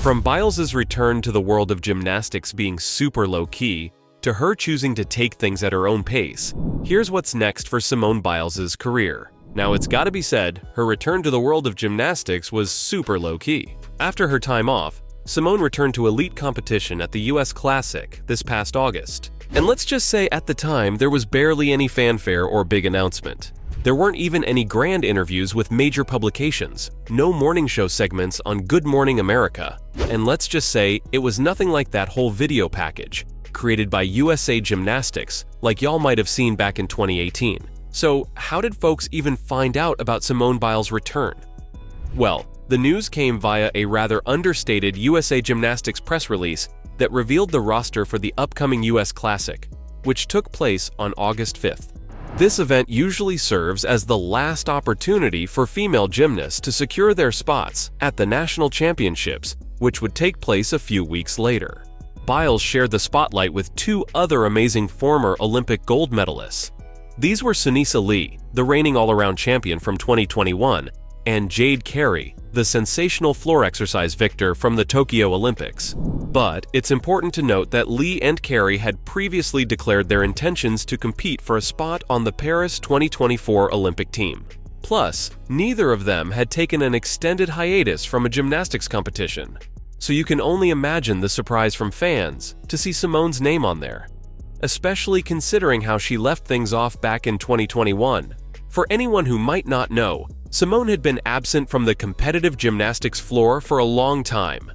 From Biles' return to the world of gymnastics being super low-key, to her choosing to take things at her own pace, here's what's next for Simone Biles' career. Now, it's gotta be said, her return to the world of gymnastics was super low-key. After her time off, Simone returned to elite competition at the US Classic this past August. And let's just say at the time, there was barely any fanfare or big announcement. There weren't even any grand interviews with major publications, no morning show segments on Good Morning America, and let's just say it was nothing like that whole video package created by USA Gymnastics like y'all might have seen back in 2018. So how did folks even find out about Simone Biles' return? Well, the news came via a rather understated USA Gymnastics press release that revealed the roster for the upcoming US Classic, which took place on August 5th. This event usually serves as the last opportunity for female gymnasts to secure their spots at the national championships, which would take place a few weeks later. Biles shared the spotlight with two other amazing former Olympic gold medalists. These were Sunisa Lee, the reigning all-around champion from 2021, and Jade Carey, the sensational floor exercise victor from the Tokyo Olympics. But it's important to note that Lee and Carey had previously declared their intentions to compete for a spot on the Paris 2024 Olympic team. Plus, neither of them had taken an extended hiatus from a gymnastics competition. So you can only imagine the surprise from fans to see Simone's name on there, especially considering how she left things off back in 2021. For anyone who might not know, Simone had been absent from the competitive gymnastics floor for a long time.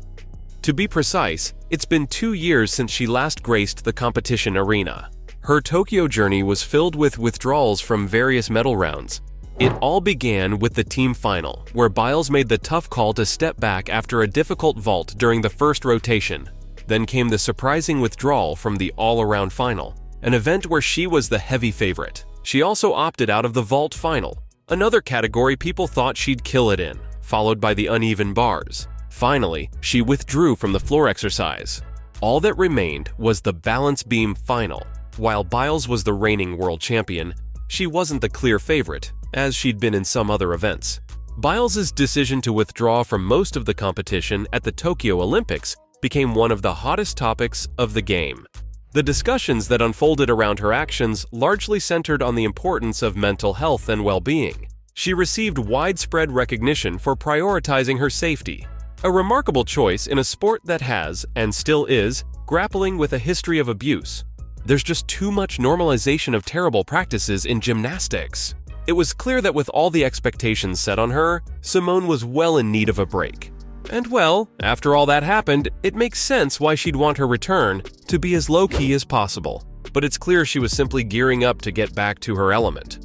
To be precise, it's been 2 years since she last graced the competition arena. Her Tokyo journey was filled with withdrawals from various medal rounds. It all began with the team final, where Biles made the tough call to step back after a difficult vault during the first rotation. Then came the surprising withdrawal from the all-around final, an event where she was the heavy favorite. She also opted out of the vault final, another category people thought she'd kill it in, followed by the uneven bars. Finally, she withdrew from the floor exercise. All that remained was the balance beam final. While Biles was the reigning world champion, she wasn't the clear favorite, as she'd been in some other events. Biles' decision to withdraw from most of the competition at the Tokyo Olympics became one of the hottest topics of the game. The discussions that unfolded around her actions largely centered on the importance of mental health and well-being. She received widespread recognition for prioritizing her safety, a remarkable choice in a sport that has, and still is, grappling with a history of abuse. There's just too much normalization of terrible practices in gymnastics. It was clear that with all the expectations set on her, Simone was well in need of a break. And well, after all that happened, it makes sense why she'd want her return to be as low-key as possible. But it's clear she was simply gearing up to get back to her element.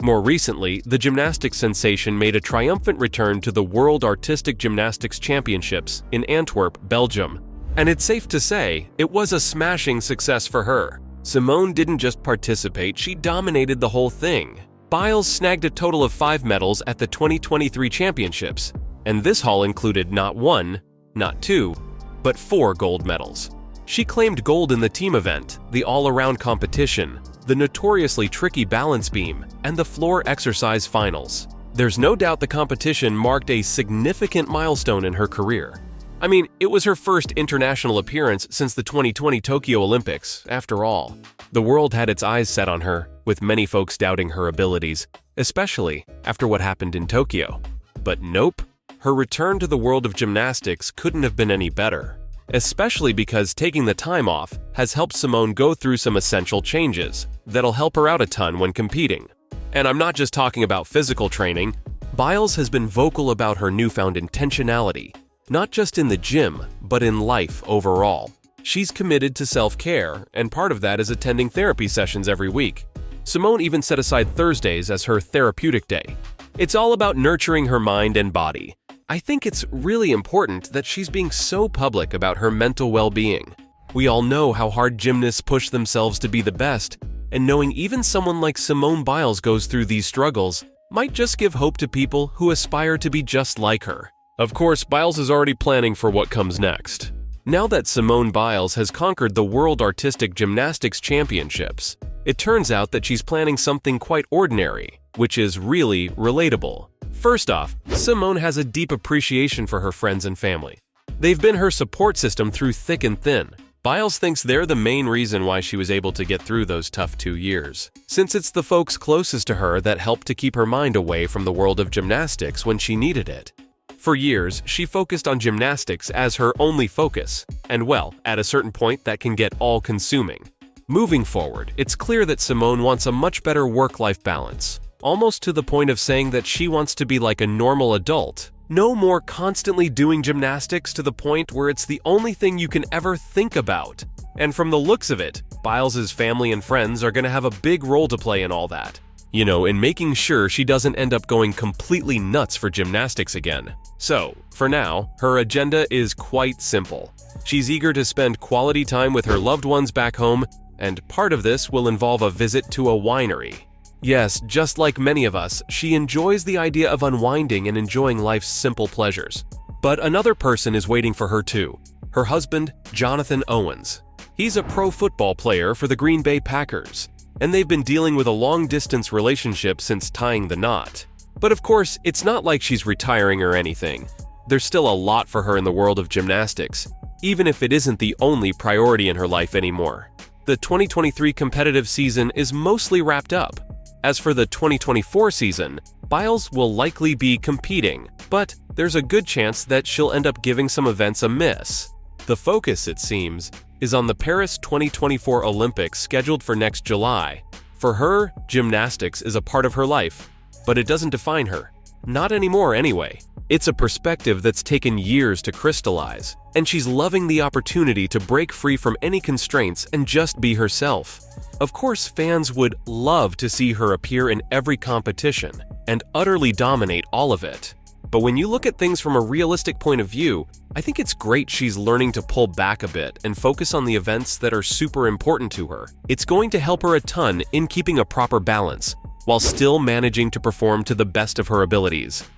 More recently, the gymnastics sensation made a triumphant return to the World Artistic Gymnastics Championships in Antwerp, Belgium. And it's safe to say, it was a smashing success for her. Simone didn't just participate, she dominated the whole thing. Biles snagged a total of 5 medals at the 2023 championships, and this haul included not 1, not 2, but 4 gold medals. She claimed gold in the team event, the all-around competition, the notoriously tricky balance beam, and the floor exercise finals. There's no doubt the competition marked a significant milestone in her career. I mean, it was her first international appearance since the 2020 Tokyo Olympics, after all. The world had its eyes set on her, with many folks doubting her abilities, especially after what happened in Tokyo. But nope, her return to the world of gymnastics couldn't have been any better. Especially because taking the time off has helped Simone go through some essential changes that'll help her out a ton when competing. And I'm not just talking about physical training. Biles has been vocal about her newfound intentionality, not just in the gym, but in life overall. She's committed to self-care, and part of that is attending therapy sessions every week. Simone even set aside Thursdays as her therapeutic day. It's all about nurturing her mind and body. I think it's really important that she's being so public about her mental well-being. We all know how hard gymnasts push themselves to be the best, and knowing even someone like Simone Biles goes through these struggles might just give hope to people who aspire to be just like her. Of course, Biles is already planning for what comes next. Now that Simone Biles has conquered the World Artistic Gymnastics Championships, it turns out that she's planning something quite ordinary, which is really relatable. First off, Simone has a deep appreciation for her friends and family. They've been her support system through thick and thin. Biles thinks they're the main reason why she was able to get through those tough 2 years, since it's the folks closest to her that helped to keep her mind away from the world of gymnastics when she needed it. For years, she focused on gymnastics as her only focus, and well, at a certain point that can get all-consuming. Moving forward, it's clear that Simone wants a much better work-life balance, almost to the point of saying that she wants to be like a normal adult. No more constantly doing gymnastics to the point where it's the only thing you can ever think about. And from the looks of it, Biles' family and friends are going to have a big role to play in all that. You know, in making sure she doesn't end up going completely nuts for gymnastics again. So, for now, her agenda is quite simple. She's eager to spend quality time with her loved ones back home, and part of this will involve a visit to a winery. Yes, just like many of us, she enjoys the idea of unwinding and enjoying life's simple pleasures. But another person is waiting for her too, her husband, Jonathan Owens. He's a pro football player for the Green Bay Packers, and they've been dealing with a long-distance relationship since tying the knot. But of course, it's not like she's retiring or anything. There's still a lot for her in the world of gymnastics, even if it isn't the only priority in her life anymore. The 2023 competitive season is mostly wrapped up. As for the 2024 season, Biles will likely be competing, but there's a good chance that she'll end up giving some events a miss. The focus, it seems, is on the Paris 2024 Olympics scheduled for next July. For her, gymnastics is a part of her life, but it doesn't define her. Not anymore anyway. It's a perspective that's taken years to crystallize, and she's loving the opportunity to break free from any constraints and just be herself. Of course, fans would love to see her appear in every competition and utterly dominate all of it. But when you look at things from a realistic point of view, I think it's great she's learning to pull back a bit and focus on the events that are super important to her. It's going to help her a ton in keeping a proper balance, while still managing to perform to the best of her abilities.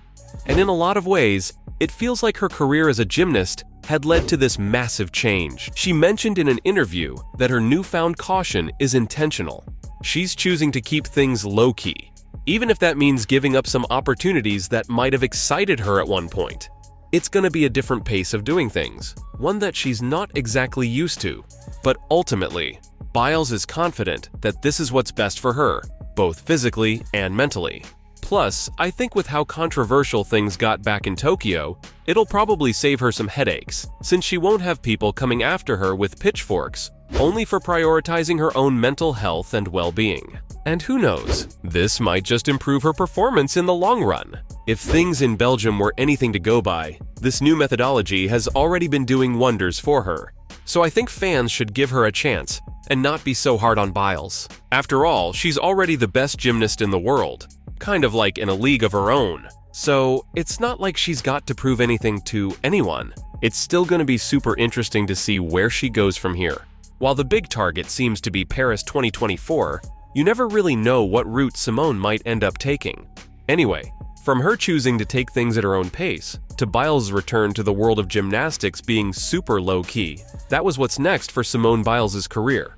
And in a lot of ways, it feels like her career as a gymnast had led to this massive change. She mentioned in an interview that her newfound caution is intentional. She's choosing to keep things low-key, even if that means giving up some opportunities that might have excited her at one point. It's going to be a different pace of doing things, one that she's not exactly used to. But ultimately, Biles is confident that this is what's best for her, both physically and mentally. Plus, I think with how controversial things got back in Tokyo, it'll probably save her some headaches, since she won't have people coming after her with pitchforks, only for prioritizing her own mental health and well-being. And who knows, this might just improve her performance in the long run. If things in Belgium were anything to go by, this new methodology has already been doing wonders for her. So I think fans should give her a chance and not be so hard on Biles. After all, she's already the best gymnast in the world, kind of like in a league of her own. So it's not like she's got to prove anything to anyone. It's still going to be super interesting to see where she goes from here. While the big target seems to be Paris 2024, you never really know what route Simone might end up taking. Anyway, from her choosing to take things at her own pace, to Biles' return to the world of gymnastics being super low-key, that was what's next for Simone Biles' career.